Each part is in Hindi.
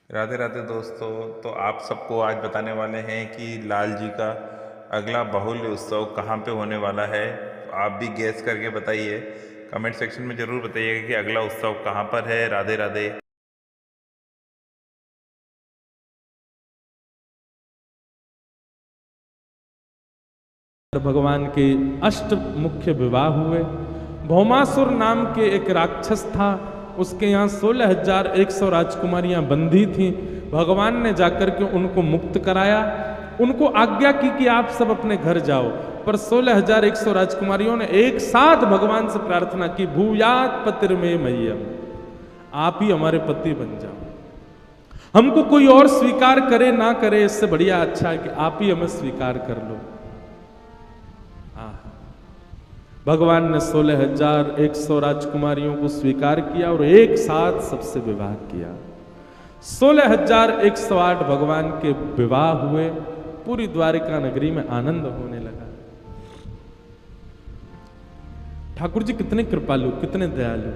राधे राधे दोस्तों। तो आप सबको आज बताने वाले हैं कि लाल जी का अगला बाहुल्य उत्सव कहाँ पे होने वाला है। तो आप भी गैस करके बताइए, कमेंट सेक्शन में ज़रूर बताइएगा कि अगला उत्सव कहाँ पर है। राधे राधे। भगवान के अष्ट मुख्य विवाह हुए। भौमासुर नाम के एक राक्षस था, उसके यहाँ 16,100 राजकुमारियां बंधी थीं। भगवान ने जाकर के उनको मुक्त कराया, उनको आज्ञा की कि आप सब अपने घर जाओ। पर 16,100 राजकुमारियों ने एक साथ भगवान से प्रार्थना की, भूयात पतिर्मे मह्यम, आप ही हमारे पति बन जाओ। हमको कोई और स्वीकार करे ना करे, इससे बढ़िया अच्छा है कि आप ही हमें स्वीकार कर लो। भगवान ने 16,100 राजकुमारियों को स्वीकार किया और एक साथ सबसे विवाह किया। 16,108 भगवान के विवाह हुए। पूरी द्वारिका नगरी में आनंद होने लगा। ठाकुर जी कितने कृपालु, कितने दयालु।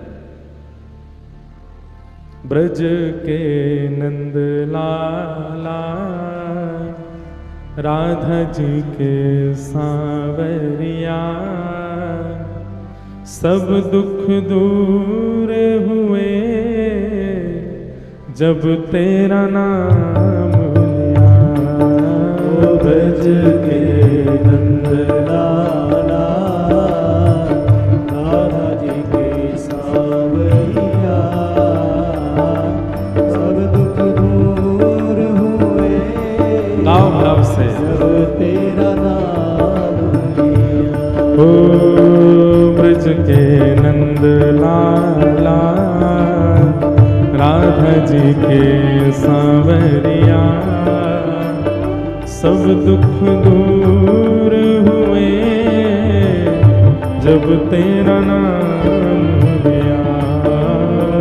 ब्रज के नंद लाला, राधा जी के सांवरिया, सब दुख दूर हुए जब तेरा नाम लिया। ब्रज के नंद लाला, राधा जी के सांवरिया, सब दुख दूर हुए गाओ भाव से जब तेरा नाम लिया। ब्रज के नंद लाला, राधा जी के सांवरिया, सब दुख दूर हुए जब तेरा नाम लिया।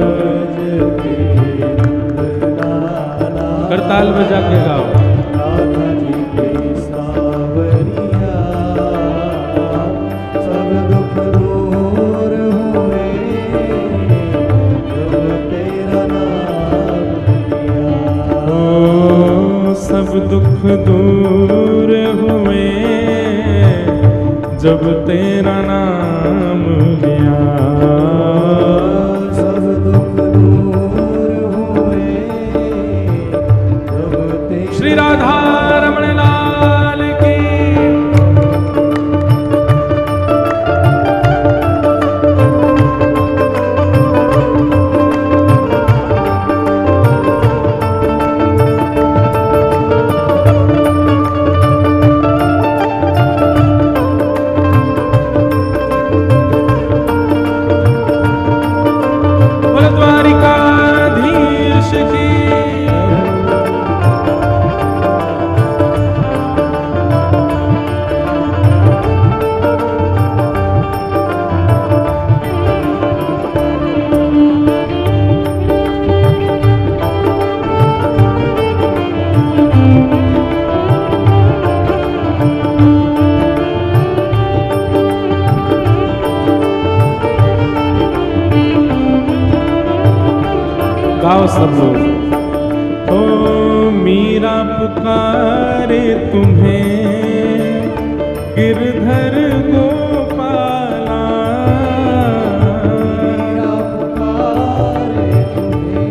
ब्रज के नंद लाला, करताल बजा के गाओ। राधा जी के सांवरिया, सब दुख दूर हुए जब तेरा नाम लिया। ओ सब दुख दूर हुए जब तेरा नाम लिया। सब दुख दूर हुए जब तेरा श्री राधा रमण लाल की। बोल द्वारिकाधीश की। गाओ सब लोग। ओ मीरा पुकारे तुम्हें, गिरधर गोपाला, मेरा पुकारे तुम्हें,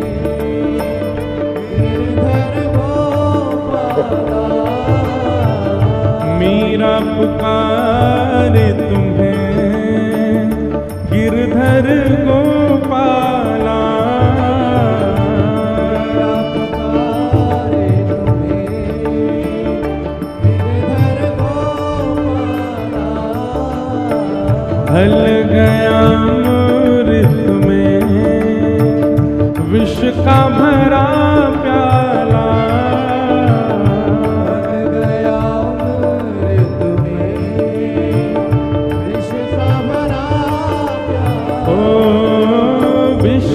गिरधर गोपाला। मीरा पुकारे तुम्हें, गिरधर गोपाला, मेरा पुकारे तुम्हें, गिरधर गोपाला। ढल गया अमृत में विष का भरा प्याला। ढल गया अमृत में विष का भरा प्याला। ओ विष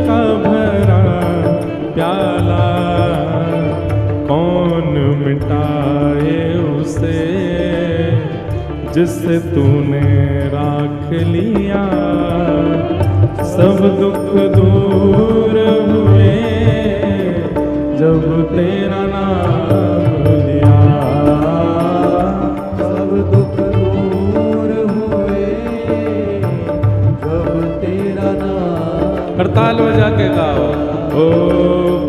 का भरा प्याला, कौन मिटाए उसे जिससे तूने राख लिया। सब दुख दूर हुए जब तेरा नाम लिया। सब दुख दूर हुए जब तेरा नाम। हड़ताल बजा के गाओ। ओ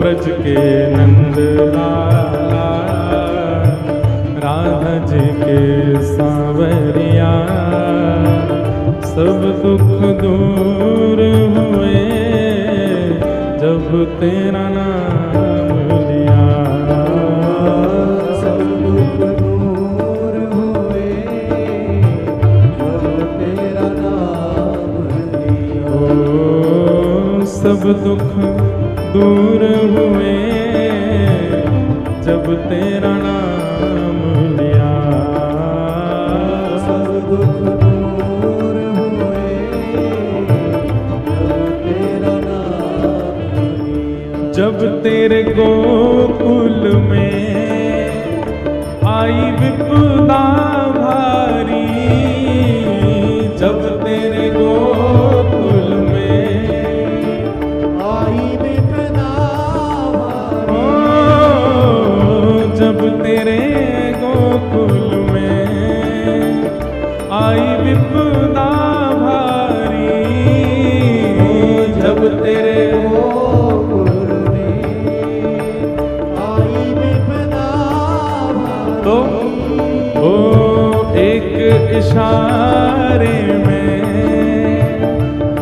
ब्रज के नंद लाला, राधा जी के सांवरिया, सब दुख दूर हुए जब तेरा नाम लिया। सब दुख दूर हुए जब तेरा नाम लिया। ओ सब दुख दूर हुए जब तेरा नाम लिया। सब दुख दूर हुए जब तेरा नाम लिया। जब तेरे गोकुल में आई विपदा भारी, जब तेरे गोकुल में आई विपदा भारी। ओ, जब तेरे गोकुल में आई विपदा भारी, जब तेरे गोकुल में आई विपदा भारी। तो ओ एक इशारे में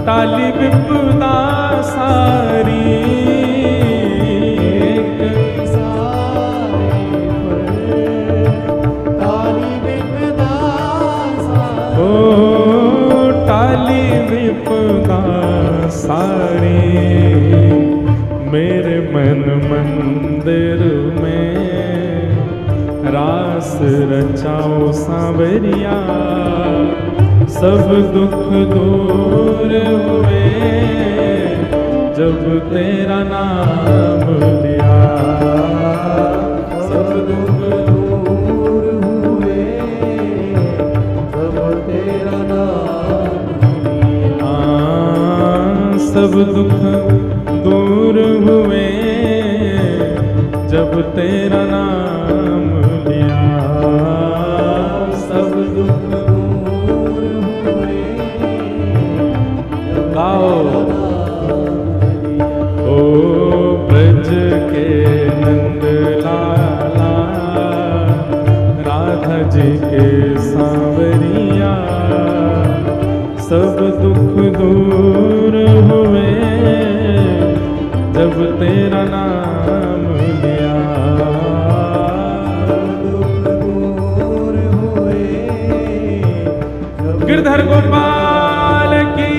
टाली विपदा सारी, एक सारे पर ताली विपदा सारी। ओ टाली विपदा सारी, मेरे मन मंदिर में रास रचाओ सांवरिया, सब दुख दूर हुए जब तेरा नाम लिया। सब दुख दूर हुए जब तेरा नाम लिया। हाँ, सब दुख दूर हुए जब तेरा नाम लिया। सब दुख दूर हुए जब गाओ। तेरा नाम लिया। ओ ब्रज के नंद लाला, राधा जी के सांवरिया, सब दुख दूर हुए जब तेरा नाम लिया। दुख दूर हुए जब गिरधर गोपाल की।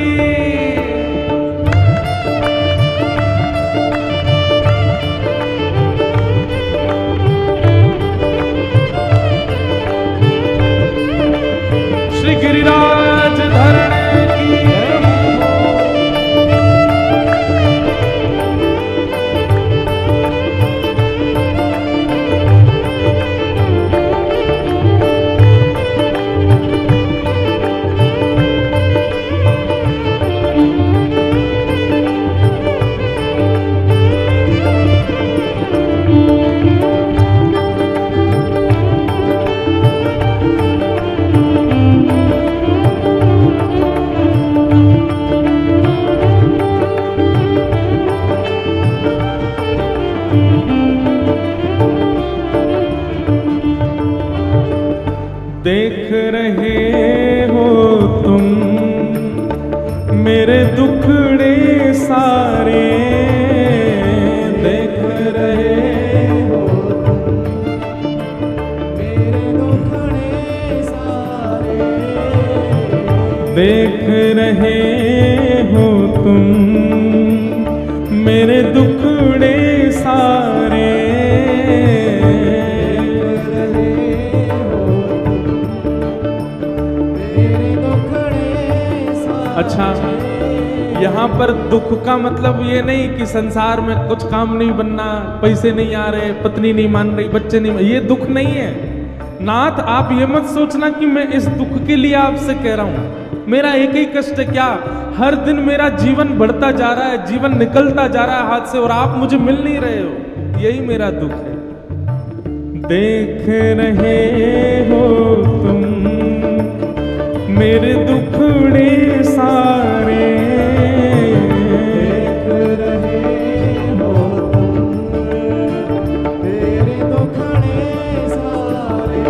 श्री गिरिराज धरण की। देख रहे हो तुम मेरे दुखड़े सारे, देख रहे हो मेरे दुखड़े सारे। देख रहे हो तुम मेरे दुखड़े सारे। अच्छा, यहाँ पर दुख का मतलब ये नहीं कि संसार में कुछ काम नहीं बनना, पैसे नहीं आ रहे, पत्नी नहीं मान रही, बच्चे नहीं, ये दुख नहीं है। नाथ, आप ये मत सोचना कि मैं इस दुख के लिए आपसे कह रहा हूं। मेरा एक ही कष्ट है, क्या हर दिन मेरा जीवन बढ़ता जा रहा है, जीवन निकलता जा रहा है हाथ से, और आप मुझे मिल नहीं रहे हो। यही मेरा दुख है। देख रहे हो तुम मेरे दुखड़े सारे, देख रहे हो तुम मेरे दुखड़े सारे,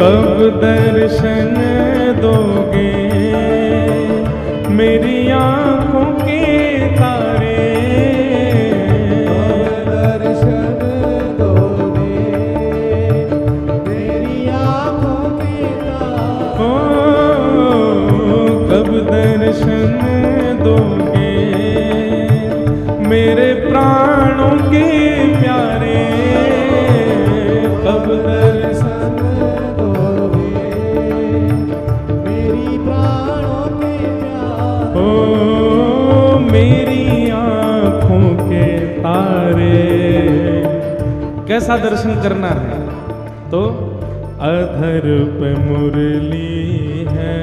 कब दर्शन दोगे मेरी आंखों के तारे, दर्शन दोगे मेरी आँखों के तारे, ओ कब दर्शन दोगे मेरे प्राणों के प्यारे, कब दर्शन दोगे मेरी प्राणों के प्यारे, ओ मेरी आंखों के तारे। कैसा दर्शन करना है? तो अधर पे मुरली है,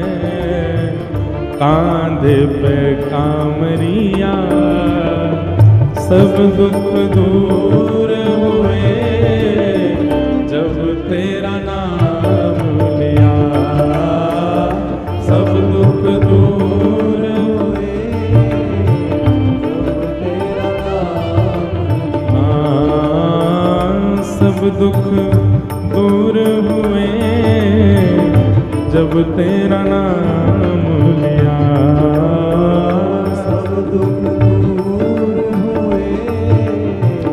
कांधे पे कामरिया, सब दुख दूर हुए जब तेरा नाम लिया, सब दुख दूर हुए तेरा नाम, हाँ, सब दुख दूर हुए जब तेरा नाम लिया, सब दुख दूर हुए,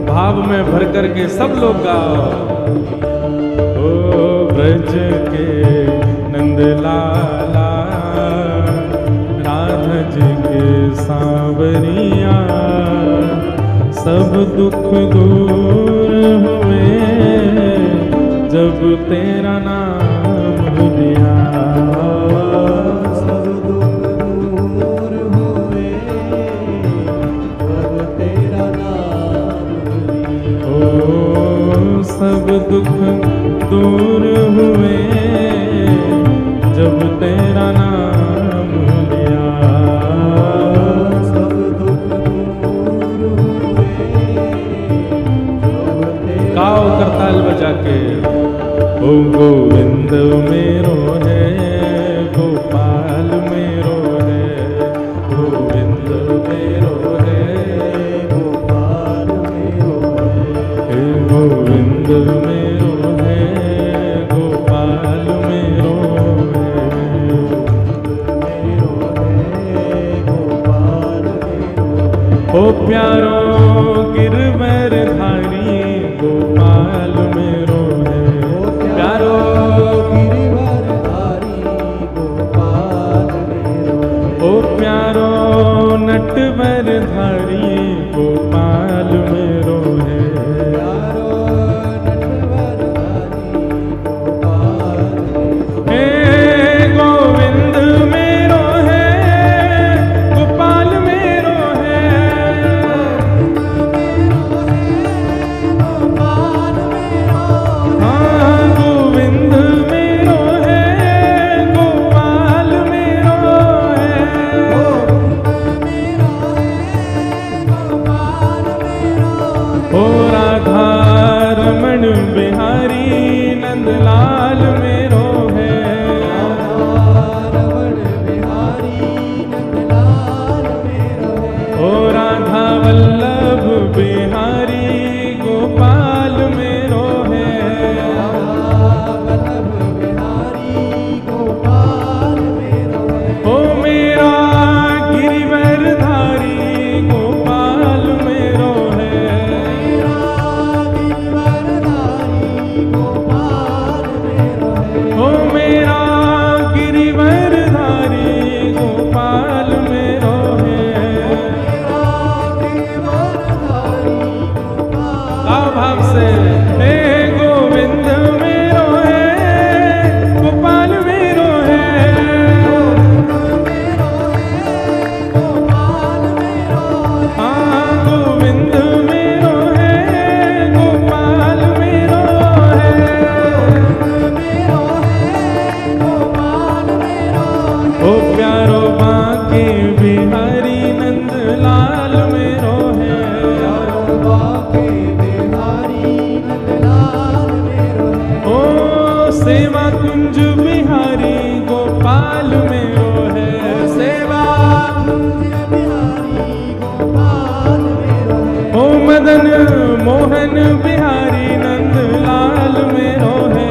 भाव में भर करके सब लोग गाओ। ओ ब्रज के नंद लाला, राधा जी के सांवरिया, सब दुख दूर हुए जब तेरा नाम लिया, सब दुख दूर हुए जब तेरा नाम लिया, ओ सब दुख दूर हुए जब तेरा नाम लिया, सब दुख दूर हुए जब तेरा गाओ करताल बजा के। ओ गोविंद मेरो है, गोपाल मेरो है, गोविंद मेरो है, गोपाल मेरो है, हे गोविंद मेरो है, गोपाल मेरो है, मेरो है, गोपाल मेरो है, ओ प्यारो गिरवर धारी, गोपाल मेरो है, प्यारो गिरिवरधारी गोपाल मेरो है, ओ प्यारो नटवर धारी, गोपाल मेरो है, प्यारो नटवरधारी गोपाल मेरो है, हे गोविंद मेरो है, गोपाल मेरो है, सेवा कुंज बिहारी गोपाल मेरो है, सेवा कुंज बिहारी गोपाल मेरो है। ओ मदन मोहन बिहारी नंद लाल मेरो है,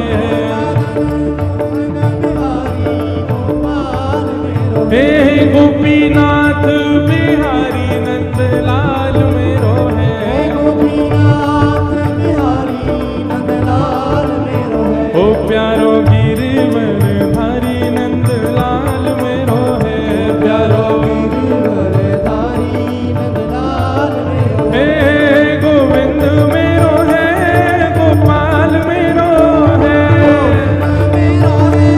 बिहारी गोपाल मेरो हे गोपीनाथ बिहारी नंद लाल मेरो है, गोपीनाथ बिहारी नंदलाल मेरो है। ओ प्यारो गिरिवर धारी नंद लाल मेरो है, प्यारो गिरिवरधारी नंदलाल मेरो है। हे गोविंद मेरो है, गोपाल मेरो है, मेरो है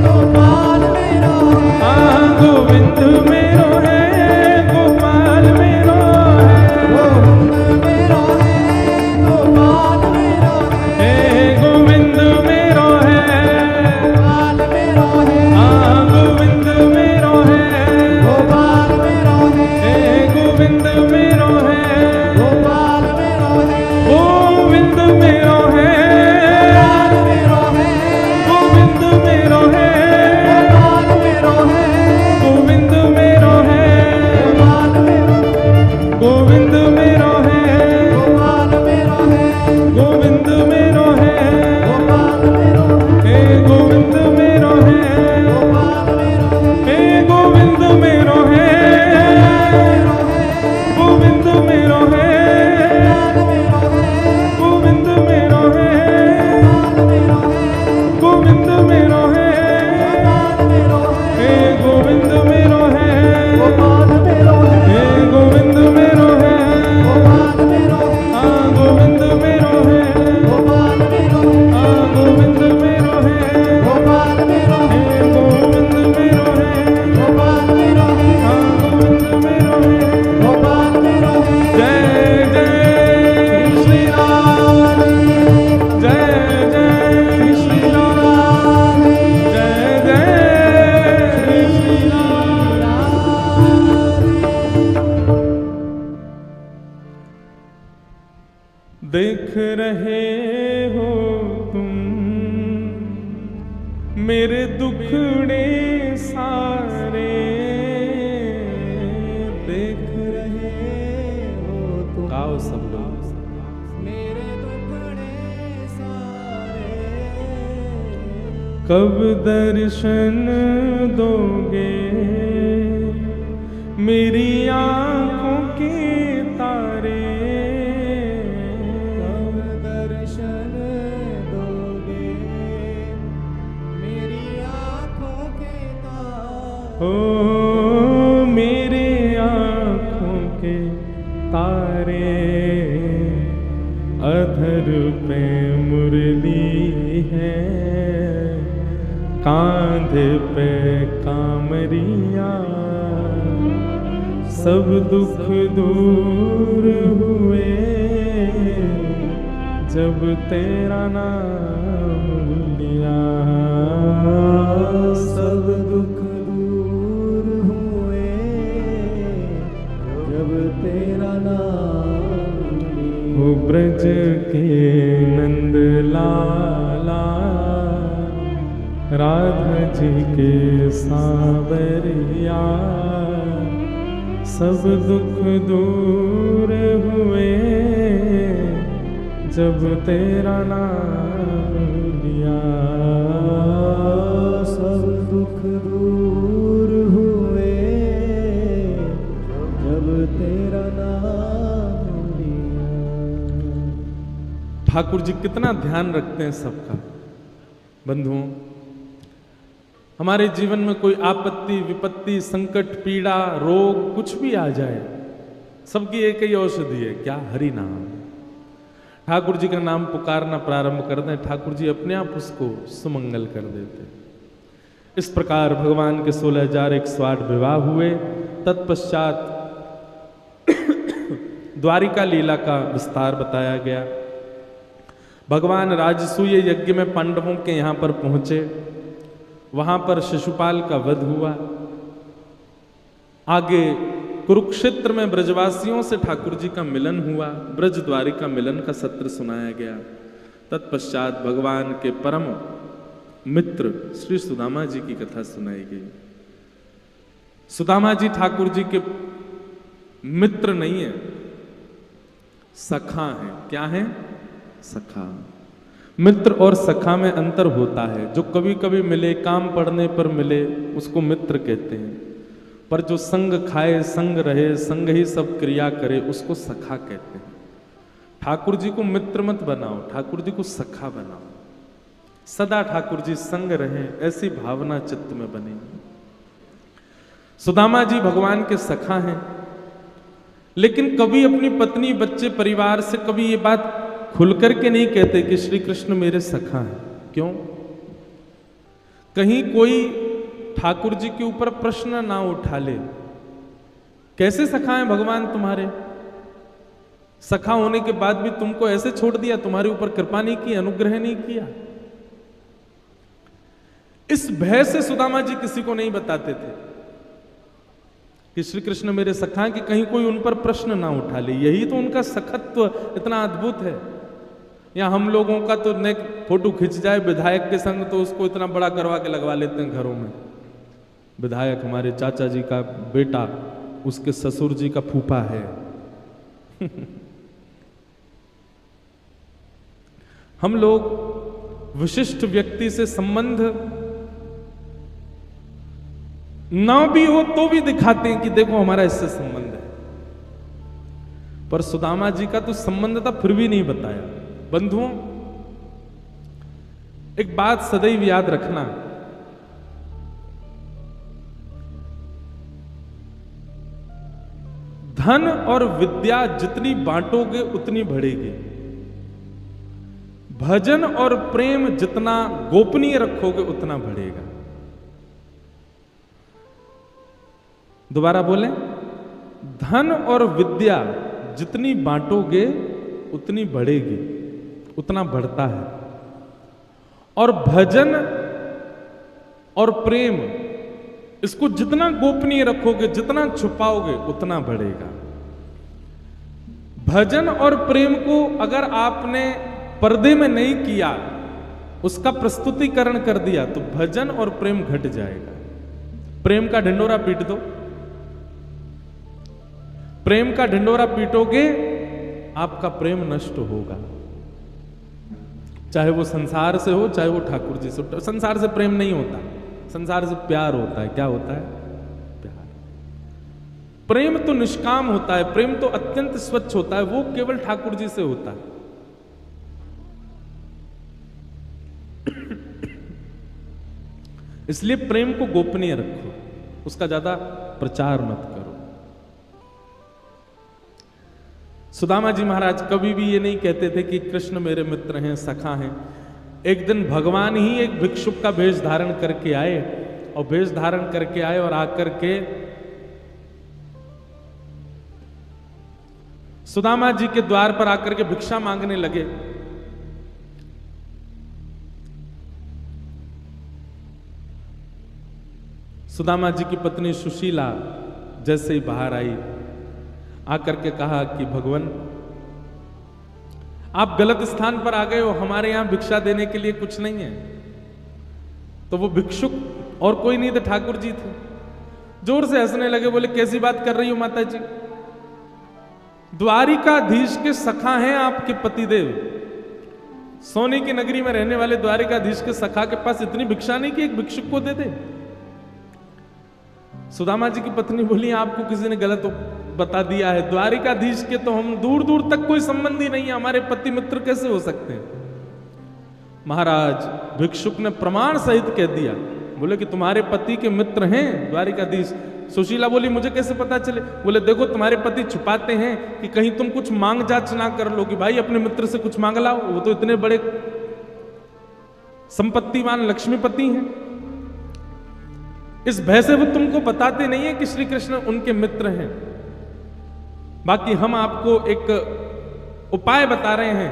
गोपाल मेरो है। हाँ गोविंद मेरो है, गोपाल मेरो है, गोविंद मेरो है गोपाल मेरो है। हे गोविंद मेरो है, गोपाल मेरो है हाँ गोविंद मेरो है, गोपाल मेरो है। हे गोविंद मेरो है, गोपाल मेरो है गोविंद मेरो है, गोपाल मेरो है। गोविंद मेरो है, गोपाल मेरो है गोविंद मेरो है, गोपाल मेरो है। गोविंद मेरो है, गोपाल मेरो है हे गोविंद मेरो है, गोपाल मेरो है। गोविंद मेरो है, गोविंद मेरो है, गोपाल मेरो है गोविंद मेरो है, गोपाल मेरो है हे गोविंद मेरो है, गोपाल मेरो है हाँ गोविंद मेरो है, गोपाल मेरो है हाँ गोविंद मेरो है, गोपाल मेरो है हे गोविंद मेरो है, गोपाल मेरो है हाँ गोविंद मेरो है। गोपाल मेरो है। जय जय श्री राम, जय जय श्री राम, जय जय श्री राम। देख रहे हो तुम मेरे दुखड़े सारे, देख रहे हो तुम गाओ सब लोग, मेरे दुखड़े सारे। कब दर्शन दोगे मेरी आंखों के तारे, कब दर्शन दोगे मेरी आँखों के तारे। ओ मेरे आंखों के तारे, अधर पे मुरली है, कांधे पे कामरिया, सब दुख दूर हुए जब तेरा नाम लिया, सब दुख दूर हुए जब तेरा नाम लिया। हो ब्रज के नंद लाला, राधा जी के सावरिया, सब दुख दूर हुए जब तेरा नाम लिया, सब दुख दूर हुए जब तेरा नाम लिया। ठाकुर जी कितना ध्यान रखते हैं सबका। बंधुओं, हमारे जीवन में कोई आपत्ति विपत्ति संकट पीड़ा रोग कुछ भी आ जाए, सबकी एक ही औषधि है, क्या? हरि नाम। ठाकुर जी का नाम पुकारना प्रारंभ कर दें, ठाकुर जी अपने आप उसको सुमंगल कर देते। इस प्रकार भगवान के 16,108 विवाह हुए। तत्पश्चात द्वारिका लीला का विस्तार बताया गया। भगवान राजसूय यज्ञ में पांडवों के यहाँ पर पहुंचे, वहां पर शिशुपाल का वध हुआ। आगे कुरुक्षेत्र में ब्रजवासियों से ठाकुर जी का मिलन हुआ, ब्रज द्वारिका मिलन का सत्र सुनाया गया। तत्पश्चात भगवान के परम मित्र श्री सुदामा जी की कथा सुनाई गई। सुदामा जी ठाकुर जी के मित्र नहीं है, सखा है। क्या है? सखा। मित्र और सखा में अंतर होता है। जो कभी कभी मिले, काम पड़ने पर मिले, उसको मित्र कहते हैं। पर जो संग खाए, संग रहे, संग ही सब क्रिया करे, उसको सखा कहते हैं। ठाकुर जी को मित्र मत बनाओ, ठाकुर जी को सखा बनाओ। सदा ठाकुर जी संग रहे, ऐसी भावना चित्त में बने। सुदामा जी भगवान के सखा हैं, लेकिन कभी अपनी पत्नी, बच्चे, परिवार से कभी ये बात खुल करके नहीं कहते कि श्री कृष्ण मेरे सखा हैं। क्यों? कहीं कोई ठाकुर जी के ऊपर प्रश्न ना उठा ले, कैसे सखा हैं भगवान तुम्हारे? सखा होने के बाद भी तुमको ऐसे छोड़ दिया, तुम्हारे ऊपर कृपा नहीं की, अनुग्रह नहीं किया। इस भय से सुदामा जी किसी को नहीं बताते थे कि श्री कृष्ण मेरे सखा हैं, कि कहीं कोई उन पर प्रश्न ना उठा ले। यही तो उनका सखत्व इतना अद्भुत है। या हम लोगों का तो नेक फोटो खिंच जाए विधायक के संग तो उसको इतना बड़ा करवा के लगवा लेते हैं घरों में। विधायक हमारे चाचा जी का बेटा, उसके ससुर जी का फूफा है। हम लोग विशिष्ट व्यक्ति से संबंध ना भी हो तो भी दिखाते हैं कि देखो हमारा इससे संबंध है। पर सुदामा जी का तो संबंध था, फिर भी नहीं बताया। बंधुओं, एक बात सदैव याद रखना, धन और विद्या जितनी बांटोगे उतनी बढ़ेगी। भजन और प्रेम जितना गोपनीय रखोगे उतना बढ़ेगा। दोबारा बोलें, धन और विद्या जितनी बांटोगे उतनी बढ़ेगी, उतना बढ़ता है। और भजन और प्रेम, इसको जितना गोपनीय रखोगे, जितना छुपाओगे उतना बढ़ेगा। भजन और प्रेम को अगर आपने पर्दे में नहीं किया, उसका प्रस्तुतिकरण कर दिया, तो भजन और प्रेम घट जाएगा। प्रेम का ढिंडोरा पीट दो, प्रेम का ढिंडोरा पीटोगे, आपका प्रेम नष्ट होगा। चाहे वो संसार से हो, चाहे वो ठाकुर जी से हो। संसार से प्रेम नहीं होता, संसार से प्यार होता है। क्या होता है? प्यार। प्रेम तो निष्काम होता है, प्रेम तो अत्यंत स्वच्छ होता है, वो केवल ठाकुर जी से होता है। इसलिए प्रेम को गोपनीय रखो, उसका ज्यादा प्रचार मत करो। सुदामा जी महाराज कभी भी ये नहीं कहते थे कि कृष्ण मेरे मित्र हैं, सखा हैं। एक दिन भगवान ही एक भिक्षुक का वेश धारण करके आए, और वेश धारण करके आए और आकर के सुदामा जी के द्वार पर आकर के भिक्षा मांगने लगे। सुदामा जी की पत्नी सुशीला जैसे ही बाहर आई, आकर के कहा कि भगवान आप गलत स्थान पर आ गए हो, हमारे यहां भिक्षा देने के लिए कुछ नहीं है। तो वो भिक्षुक और कोई नहीं थे, ठाकुर जी थे। जोर से हंसने लगे, बोले कैसी बात कर रही हो माता जी, द्वारिकाधीश के सखा हैं आपके पतिदेव। सोने की नगरी में रहने वाले द्वारिकाधीश के सखा के पास इतनी भिक्षा नहीं कि एक भिक्षुक को दे दे। सुदामा जी की पत्नी बोली आपको किसी ने गलत बता दिया है, द्वारिकाधीश के तो हम दूर दूर तक कोई संबंध ही नहीं है, हमारे पति मित्र कैसे हो सकते हैं। महाराज भिक्षुक ने प्रमाण सहित कह दिया, बोले कि तुम्हारे पति के मित्र हैं द्वारिकाधीश। सुशीला बोली मुझे कैसे पता चले? बोले देखो तुम्हारे पति छुपाते हैं कि कहीं तुम कुछ मांग जांच ना कर लो कि भाई अपने मित्र से कुछ मांग लाओ, वो तो इतने बड़े संपत्तिवान लक्ष्मीपति हैं। इस भय से वो तुमको बताते नहीं है कि श्री कृष्ण उनके मित्र हैं। बाकी हम आपको एक उपाय बता रहे हैं,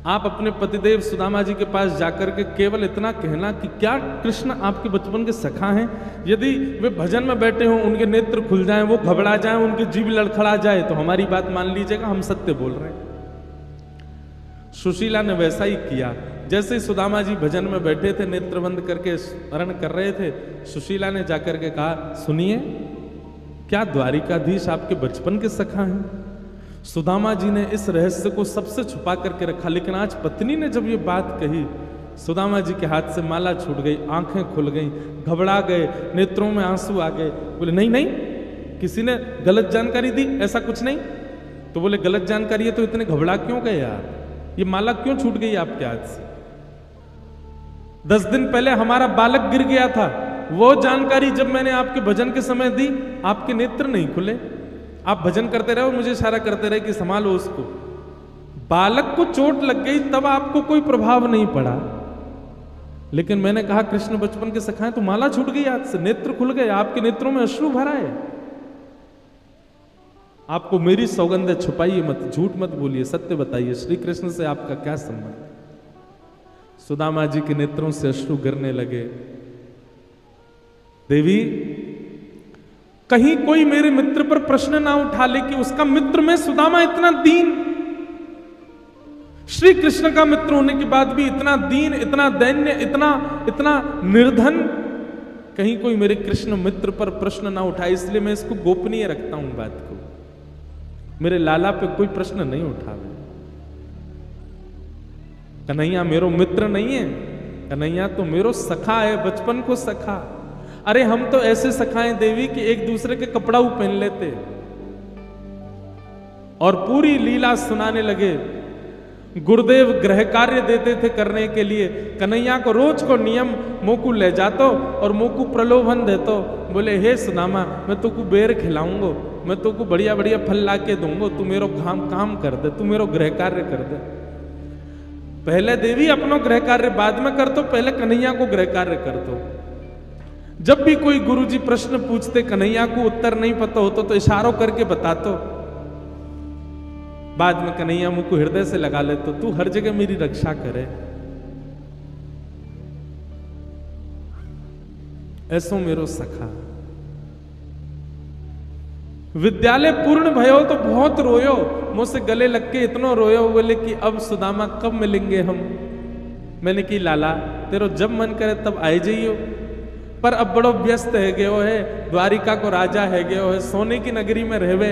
आप अपने पतिदेव सुदामा जी के पास जाकर के केवल इतना कहना कि क्या कृष्ण आपके बचपन के सखा हैं? यदि वे भजन में बैठे हों, उनके नेत्र खुल जाएं, वो घबरा जाएं, उनकी जीभ लड़खड़ा जाए, तो हमारी बात मान लीजिएगा, हम सत्य बोल रहे हैं। सुशीला ने वैसा ही किया। जैसे ही सुदामा जी भजन में बैठे थे, नेत्र बंद करके स्मरण कर रहे थे, सुशीला ने जाकर के कहा, सुनिए, क्या द्वारिकाधीश आपके बचपन के सखा हैं? सुदामा जी ने इस रहस्य को सबसे छुपा करके रखा, लेकिन आज पत्नी ने जब ये बात कही, सुदामा जी के हाथ से माला छूट गई, आंखें खुल गईं, घबरा गए, नेत्रों में आंसू आ गए। बोले नहीं नहीं, किसी ने गलत जानकारी दी, ऐसा कुछ नहीं। तो बोले गलत जानकारी है तो इतने घबरा क्यों गए आप? ये माला क्यों छूट गई आपके हाथ से? 10 दिन पहले हमारा बालक गिर गया था, वो जानकारी जब मैंने आपके भजन के समय दी, आपके नेत्र नहीं खुले। आप भजन करते रहे, मुझे इशारा करते रहे कि संभालो उसको। बालक को चोट लग गई तब आपको कोई प्रभाव नहीं पड़ा, लेकिन मैंने कहा कृष्ण बचपन के सखाएं, तो माला छूट गई हाथ से, नेत्र खुल गए, आपके नेत्रों में अश्रु भरा है। आपको मेरी सौगंध है, छुपाइए मत, झूठ मत बोलिए, सत्य बताइए, श्री कृष्ण से आपका क्या संबंध? सुदामा जी के नेत्रों से अश्रु गिरने लगे। देवी, कहीं कोई मेरे मित्र पर प्रश्न ना उठा ले कि उसका मित्र में सुदामा इतना दीन, श्री कृष्ण का मित्र होने के बाद भी इतना दीन, इतना दैन्य, इतना निर्धन, कहीं कोई मेरे कृष्ण मित्र पर प्रश्न ना उठाए। इसलिए मैं इसको गोपनीय रखता हूं बात को, मेरे लाला पे कोई प्रश्न नहीं उठावे। कन्हैया मेरो मित्र नहीं है, कन्हैया तो मेरो सखा है, बचपन को सखा। अरे हम तो ऐसे सखाएं देवी कि एक दूसरे के कपड़ा पहन लेते और पूरी लीला सुनाने लगे। गुरुदेव गृह कार्य देते थे करने के लिए, कन्हैया को रोज को नियम मोकू ले जातो और मोकू प्रलोभन देतो। बोले हे सुदामा, मैं तुमको बेर खिलाऊंगा, मैं तुमको बढ़िया बढ़िया फल ला के दूंगा, तू मेरो काम कर दे, तू मेरो गृह कार्य कर दे। पहले देवी अपनो गृह कार्य बाद में कर दो, पहले कन्हैया को गृह कार्य कर दो। जब भी कोई गुरुजी प्रश्न पूछते, कन्हैया को उत्तर नहीं पता होता तो इशारों करके बतातो, बाद में कन्हैया मुंह को हृदय से लगा ले, तो तू हर जगह मेरी रक्षा करे। ऐसो मेरो सखा। विद्यालय पूर्ण भयो तो बहुत रोयो, मुझसे गले लग के इतना रोयो, बोले कि अब सुदामा कब मिलेंगे हम? मैंने की लाला, तेरो जब मन करे तब आए जाइयो, पर अब बड़ो व्यस्त है गयो है, द्वारिका को राजा है गयो है, सोने की नगरी में रहवे,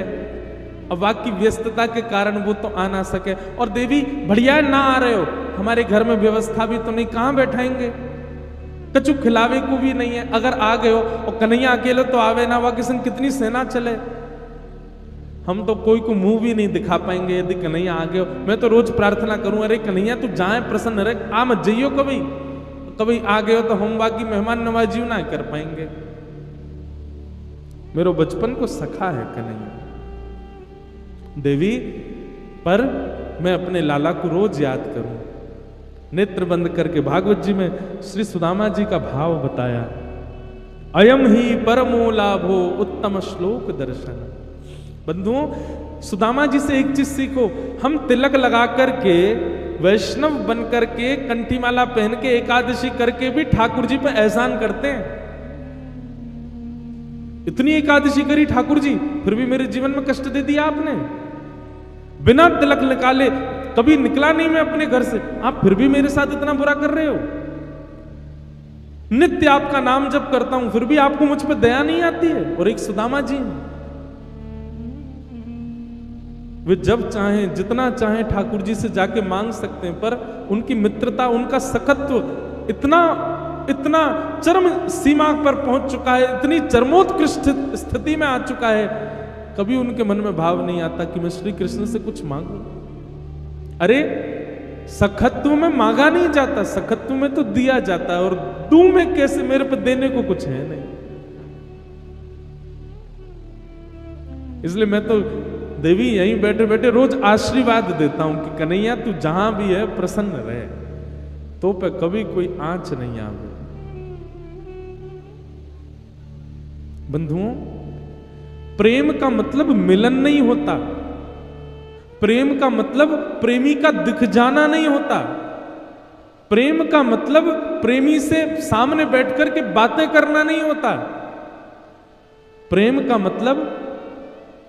अब बाकी व्यस्तता के कारण वो तो आ ना सके। और देवी बढ़िया ना आ रहे हो, हमारे घर में व्यवस्था भी तो नहीं, कहां बैठाएंगे, कछु खिलावे को भी नहीं है। अगर आ गए हो और कन्हैया अकेले तो आवे ना, वहां किसी कितनी सेना चले, हम तो कोई को मुंह भी नहीं दिखा पाएंगे यदि कन्हैया आ गए हो। मैं तो रोज प्रार्थना करूं, अरे कन्हैया तू जाए प्रसन्न रहे, आ मत जाइयो, कभी आ गए हो तो हम बाकी मेहमान नवाजी ना कर पाएंगे। मेरो बचपन को सखा है कन्हैया। देवी, पर मैं अपने लाला को रोज याद करूं। नेत्र बंद करके भागवत जी में श्री सुदामा जी का भाव बताया, अयम ही परमो लाभो उत्तम श्लोक दर्शन। बंधुओं, सुदामा जी से एक चीज सीखो, हम तिलक लगा करके, वैष्णव बन करके, कंठी माला पहन के, एकादशी करके भी ठाकुर जी पे एहसान करते हैं। इतनी एकादशी करी ठाकुर जी, फिर भी मेरे जीवन में कष्ट दे दिया आपने। बिना तिलक निकाले कभी निकला नहीं मैं अपने घर से, आप फिर भी मेरे साथ इतना बुरा कर रहे हो। नित्य आपका नाम जप करता हूं, फिर भी आपको मुझ पर दया नहीं आती है। और एक सुदामा जी हैं, वे जब चाहें, जितना चाहें ठाकुर जी से जाके मांग सकते हैं, पर उनकी मित्रता, उनका सखत्व इतना चरम सीमा पर पहुंच चुका है, इतनी चरमोत्कृष्ट स्थिति में आ चुका है, कभी उनके मन में भाव नहीं आता कि मैं श्री कृष्ण से कुछ मांगू। अरे सखत्व में मांगा नहीं जाता, सखत्व में तो दिया जाता है, और दू में कैसे, मेरे पे देने को कुछ है नहीं। इसलिए मैं तो देवी यहीं बैठे बैठे रोज आशीर्वाद देता हूं कि कन्हैया तू जहां भी है प्रसन्न रहे, तो पे कभी कोई आंच नहीं आवे। बंधुओं, प्रेम का मतलब मिलन नहीं होता, प्रेम का मतलब प्रेमी का दिख जाना नहीं होता, प्रेम का मतलब प्रेमी से सामने बैठकर के बातें करना नहीं होता। प्रेम का मतलब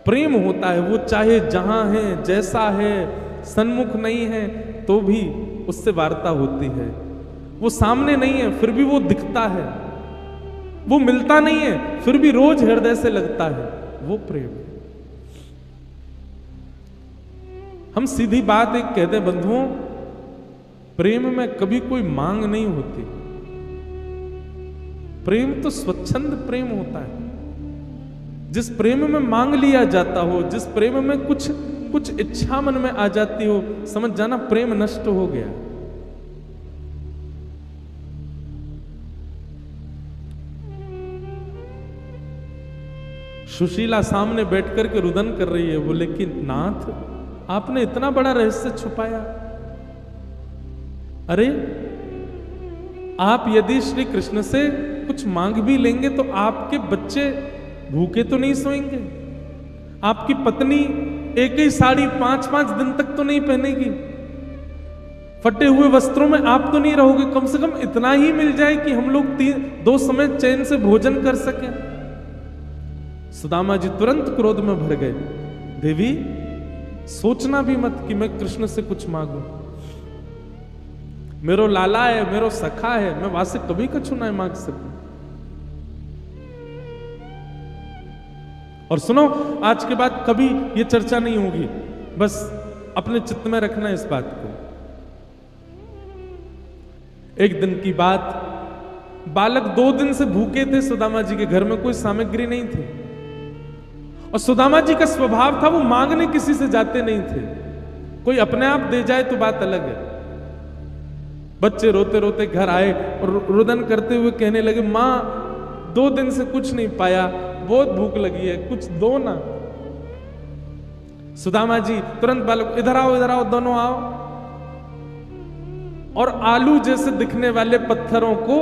प्रेम होता है, वो चाहे जहां है, जैसा है, सन्मुख नहीं है तो भी उससे वार्ता होती है। वो सामने नहीं है फिर भी वो दिखता है, वो मिलता नहीं है फिर भी रोज हृदय से लगता है, वो प्रेम है। हम सीधी बात एक कहते हैं बंधुओं, प्रेम में कभी कोई मांग नहीं होती। प्रेम तो स्वच्छंद प्रेम होता है। जिस प्रेम में मांग लिया जाता हो, जिस प्रेम में कुछ इच्छा मन में आ जाती हो, समझ जाना प्रेम नष्ट हो गया। सुशीला सामने बैठ करके रुदन कर रही है, बोले कि नाथ आपने इतना बड़ा रहस्य छुपाया। अरे आप यदि श्री कृष्ण से कुछ मांग भी लेंगे तो आपके बच्चे भूखे तो नहीं सोएंगे, आपकी पत्नी एक ही साड़ी 5-5 दिन तक तो नहीं पहनेगी, फटे हुए वस्त्रों में आप तो नहीं रहोगे। कम से कम इतना ही मिल जाए कि हम लोग 2 समय चैन से भोजन कर सकें। सुदामा जी तुरंत क्रोध में भर गए। देवी सोचना भी मत कि मैं कृष्ण से कुछ मांगू। मेरो लाला है, मेरो सखा है, मैं वहां से कभी कछु ना मांग सकूं। और सुनो, आज के बाद कभी ये चर्चा नहीं होगी, बस अपने चित्त में रखना इस बात को। एक दिन की बात, बालक 2 दिन से भूखे थे सुदामा जी के घर में कोई सामग्री नहीं थी, और सुदामा जी का स्वभाव था वो मांगने किसी से जाते नहीं थे। कोई अपने आप दे जाए तो बात अलग है। बच्चे रोते रोते घर आए और रुदन करते हुए कहने लगे, मां 2 दिन से कुछ नहीं पाया, बहुत भूख लगी है, कुछ दो ना। सुदामा जी तुरंत बालक, इधर आओ दोनों आओ। और आलू जैसे दिखने वाले पत्थरों को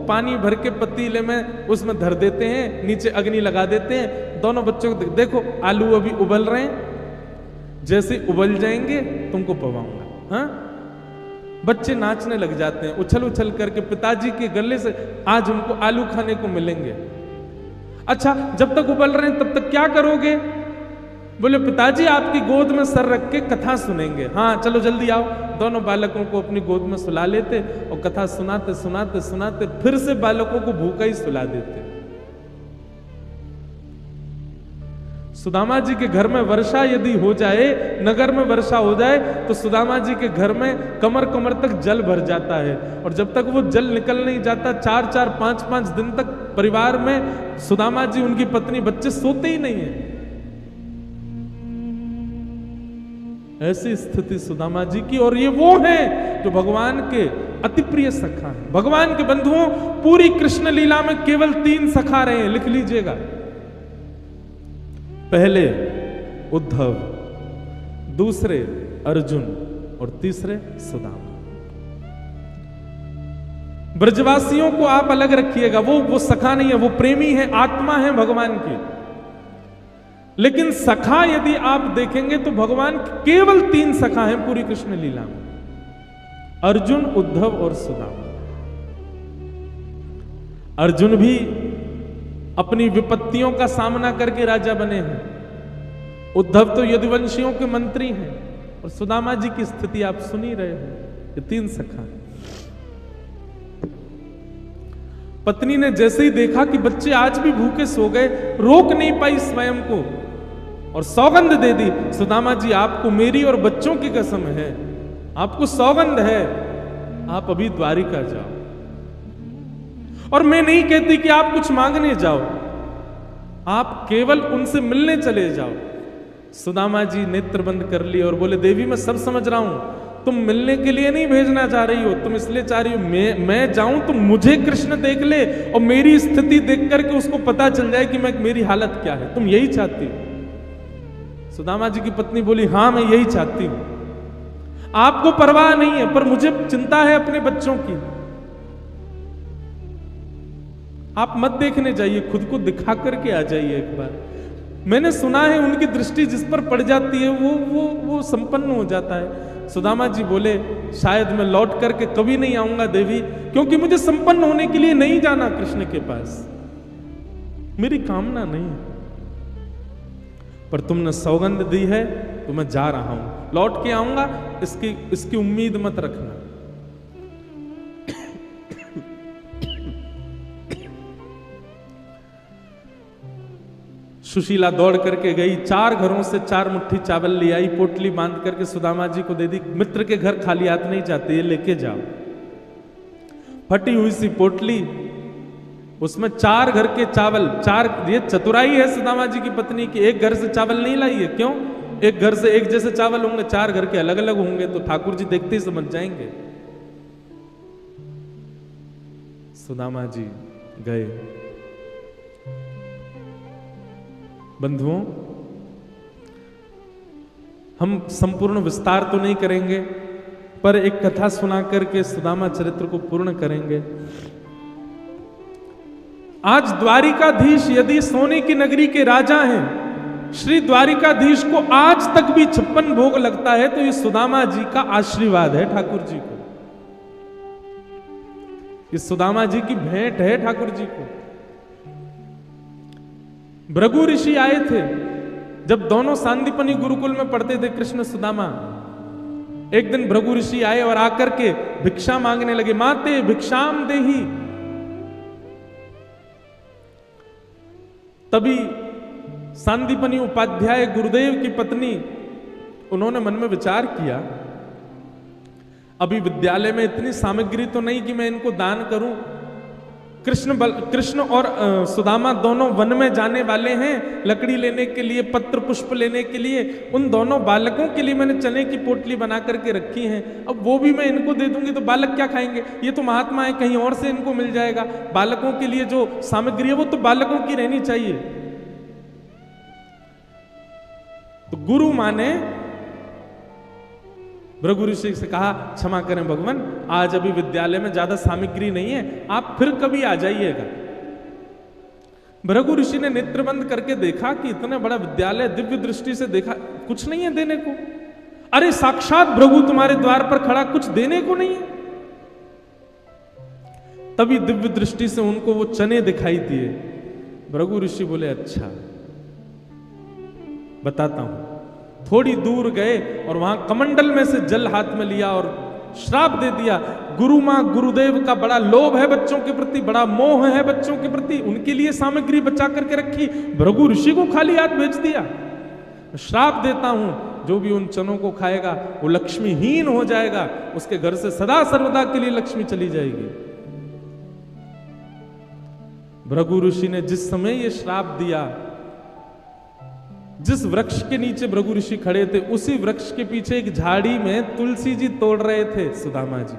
पानी भर के पतीले में उसमें धर देते हैं, नीचे अग्नि लगा देते हैं। दोनों बच्चों को देखो, आलू अभी उबल रहे हैं, जैसे उबल जाएंगे तुमको पवाऊंगा। हाँ, बच्चे नाचने लग जाते हैं, उछल उछल करके पिताजी के गले से आज हमको आलू खाने को मिलेंगे। अच्छा, जब तक उबल रहे हैं तब तक क्या करोगे? बोले पिताजी आपकी गोद में सर रख के कथा सुनेंगे। हाँ चलो जल्दी आओ। दोनों बालकों को अपनी गोद में सुला लेते और कथा सुनाते सुनाते सुनाते फिर से बालकों को भूखा ही सुला देते। सुदामा जी के घर में वर्षा यदि हो जाए, नगर में वर्षा हो जाए, तो सुदामा जी के घर में कमर कमर तक जल भर जाता है। और जब तक वो जल निकल नहीं जाता, 4-4, 5-5 दिन तक परिवार में सुदामा जी, उनकी पत्नी, बच्चे सोते ही नहीं है। ऐसी स्थिति सुदामा जी की। और ये वो हैं जो भगवान के अति प्रिय सखा हैं। भगवान के बंधुओं, पूरी कृष्ण लीला में केवल 3 सखा रहे हैं, लिख लीजिएगा। पहले उद्धव, दूसरे अर्जुन और तीसरे सुदामा। ब्रजवासियों को आप अलग रखिएगा, वो सखा नहीं है, वो प्रेमी है, आत्मा है भगवान की। लेकिन सखा यदि आप देखेंगे तो भगवान केवल 3 सखा हैं पूरी कृष्ण लीला में, अर्जुन, उद्धव और सुदामा। अर्जुन भी अपनी विपत्तियों का सामना करके राजा बने हैं, उद्धव तो यदुवंशियों के मंत्री हैं, और सुदामा जी की स्थिति आप सुन ही रहे हैं। ये 3 सखा। पत्नी ने जैसे ही देखा कि बच्चे आज भी भूखे सो गए, रोक नहीं पाई स्वयं को और सौगंध दे दी, सुदामा जी आपको मेरी और बच्चों की कसम है, आपको सौगंध है, आप अभी द्वारिका जाओ। और मैं नहीं कहती कि आप कुछ मांगने जाओ, आप केवल उनसे मिलने चले जाओ। सुदामा जी नेत्र बंद कर लिए और बोले, देवी मैं सब समझ रहा हूं, तुम मिलने के लिए नहीं भेजना चाह रही हो, तुम इसलिए चाह रही हो मैं जाऊं तो मुझे कृष्ण देख ले और मेरी स्थिति देख करके उसको पता चल जाए कि मेरी हालत क्या है, तुम यही चाहती हो। सुदामा जी की पत्नी बोली, हां मैं यही चाहती हूं, आपको परवाह नहीं है, पर मुझे चिंता है अपने बच्चों की। आप मत देखने जाइए, खुद को दिखा करके आ जाइए एक बार। मैंने सुना है उनकी दृष्टि जिस पर पड़ जाती है वो संपन्न हो जाता है। सुदामा जी बोले, शायद मैं लौट करके कभी नहीं आऊंगा देवी, क्योंकि मुझे संपन्न होने के लिए नहीं जाना कृष्ण के पास, मेरी कामना नहीं है, पर तुमने सौगंध दी है तो मैं जा रहा हूं, लौट के आऊंगा, इसकी उम्मीद मत रखना। सुशीला दौड़ करके गई, 4 घरों से 4 मुट्ठी चावल ले आई, पोटली बांध करके सुदामा जी को दे दी। मित्र के घर खाली हाथ नहीं जाते, ये लेके जाओ। फटी हुई सी पोटली, उसमें 4 घर के चावल, 4, ये चतुराई है सुदामा जी की पत्नी की। एक घर से चावल नहीं लाई है, क्यों? एक घर से एक जैसे चावल होंगे, 4 घर के अलग अलग होंगे, तो ठाकुर जी देखते ही समझ जाएंगे। सुदामा जी गए। बंधुओं, हम संपूर्ण विस्तार तो नहीं करेंगे, पर एक कथा सुना करके सुदामा चरित्र को पूर्ण करेंगे। आज द्वारिकाधीश यदि सोने की नगरी के राजा हैं, श्री द्वारिकाधीश को आज तक भी 56 भोग लगता है, तो ये सुदामा जी का आशीर्वाद है ठाकुर जी को। ये सुदामा जी की भेंट है ठाकुर जी को। भृगु ऋषि आए थे जब दोनों सांदीपनी गुरुकुल में पढ़ते थे, कृष्ण सुदामा। एक दिन भृगु ऋषि आए और आकर के भिक्षा मांगने लगे, माते भिक्षाम देही। तभी सांदीपनी उपाध्याय गुरुदेव की पत्नी, उन्होंने मन में विचार किया, अभी विद्यालय में इतनी सामग्री तो नहीं कि मैं इनको दान करूं। कृष्ण और सुदामा दोनों वन में जाने वाले हैं लकड़ी लेने के लिए, पत्र पुष्प लेने के लिए। उन दोनों बालकों के लिए मैंने चने की पोटली बना करके रखी है। अब वो भी मैं इनको दे दूंगी तो बालक क्या खाएंगे? ये तो महात्मा है, कहीं और से इनको मिल जाएगा। बालकों के लिए जो सामग्री है वो तो बालकों की रहनी चाहिए। तो गुरु माँ ने भृगु ऋषि से कहा, क्षमा करें भगवान, आज अभी विद्यालय में ज्यादा सामग्री नहीं है, आप फिर कभी आ जाइएगा। भृगु ऋषि ने नेत्र बंद करके देखा कि इतना बड़ा विद्यालय, दिव्य दृष्टि से देखा, कुछ नहीं है देने को। अरे साक्षात भृगु तुम्हारे द्वार पर खड़ा, कुछ देने को नहीं है। तभी दिव्य दृष्टि से उनको वो चने दिखाई दिए। भृगु ऋषि बोले, अच्छा बताता हूं। थोड़ी दूर गए और वहां कमंडल में से जल हाथ में लिया और श्राप दे दिया। गुरु मां गुरुदेव का बड़ा लोभ है बच्चों के प्रति, बड़ा मोह है बच्चों के प्रति, उनके लिए सामग्री बचा करके रखी, भृगु ऋषि को खाली हाथ भेज दिया। श्राप देता हूं, जो भी उन चनों को खाएगा वो लक्ष्मीहीन हो जाएगा, उसके घर से सदा सर्वदा के लिए लक्ष्मी चली जाएगी। भृगु ऋषि ने जिस समय ये श्राप दिया, जिस वृक्ष के नीचे भृगु ऋषि खड़े थे, उसी वृक्ष के पीछे एक झाड़ी में तुलसी जी तोड़ रहे थे सुदामा जी।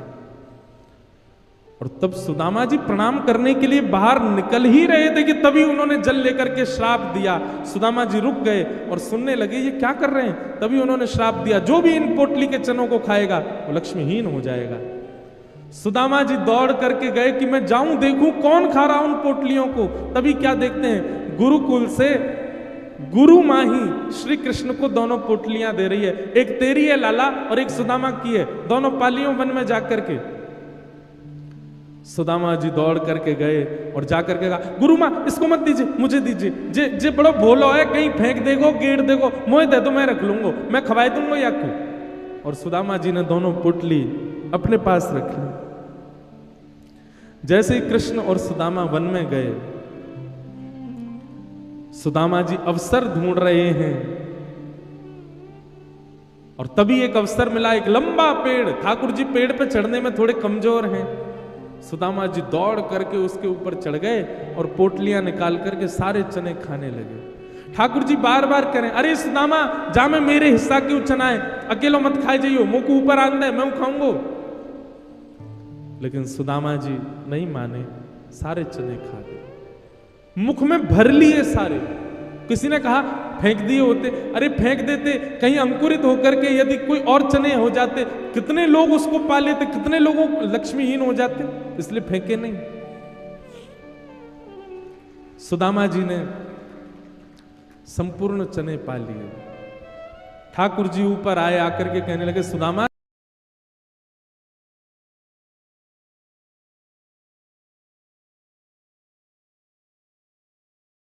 और तब सुदामा जी प्रणाम करने के लिए बाहर निकल ही रहे थे कि तभी उन्होंने जल लेकर के श्राप दिया। सुदामा जी रुक गए और सुनने लगे ये क्या कर रहे हैं। तभी उन्होंने श्राप दिया, जो भी इन पोटली के चनों को खाएगा वो लक्ष्मीहीन हो जाएगा। सुदामा जी दौड़ करके गए कि मैं जाऊं देखूं कौन खा रहा उन पोटलियों को। तभी क्या देखते हैं, गुरुकुल से गुरु मां ही श्री कृष्ण को दोनों पोटलियां दे रही है। एक तेरी है लाला और एक सुदामा की है, दोनों पालियों वन में जाकर के। सुदामा जी दौड़ करके गए और जाकर के कहा, गुरु मां इसको मत दीजिए, मुझे दीजिए, जे बड़ो भोलो है, कहीं फेंक देगो, गेड़ देगो, मोह दे दो, मैं रख लूंगा, मैं खवाई दूंगा या क्यों। और सुदामा जी ने दोनों पोटली अपने पास रख ली। जैसे ही कृष्ण और सुदामा वन में गए, सुदामा जी अवसर ढूंढ रहे हैं और तभी एक अवसर मिला, एक लंबा पेड़। ठाकुर जी पेड़ पे चढ़ने में थोड़े कमजोर हैं। सुदामा जी दौड़ करके उसके ऊपर चढ़ गए और पोटलियां निकाल करके सारे चने खाने लगे। ठाकुर जी बार बार करें, अरे सुदामा जा में मेरे हिस्सा क्यों चना है, अकेलो मत खाए जाइयो, मुंह को ऊपर आन दे, मैं खाऊंगो। लेकिन सुदामा जी नहीं माने, सारे चने खा गए, मुख में भर लिए सारे। किसी ने कहा फेंक दिए होते, अरे फेंक देते, कहीं अंकुरित होकर के यदि कोई और चने हो जाते, कितने लोग उसको पा लेते, कितने लोगों लक्ष्मीहीन हो जाते, इसलिए फेंके नहीं। सुदामा जी ने संपूर्ण चने पा लिए। ठाकुर जी ऊपर आए, आकर के कहने लगे, सुदामा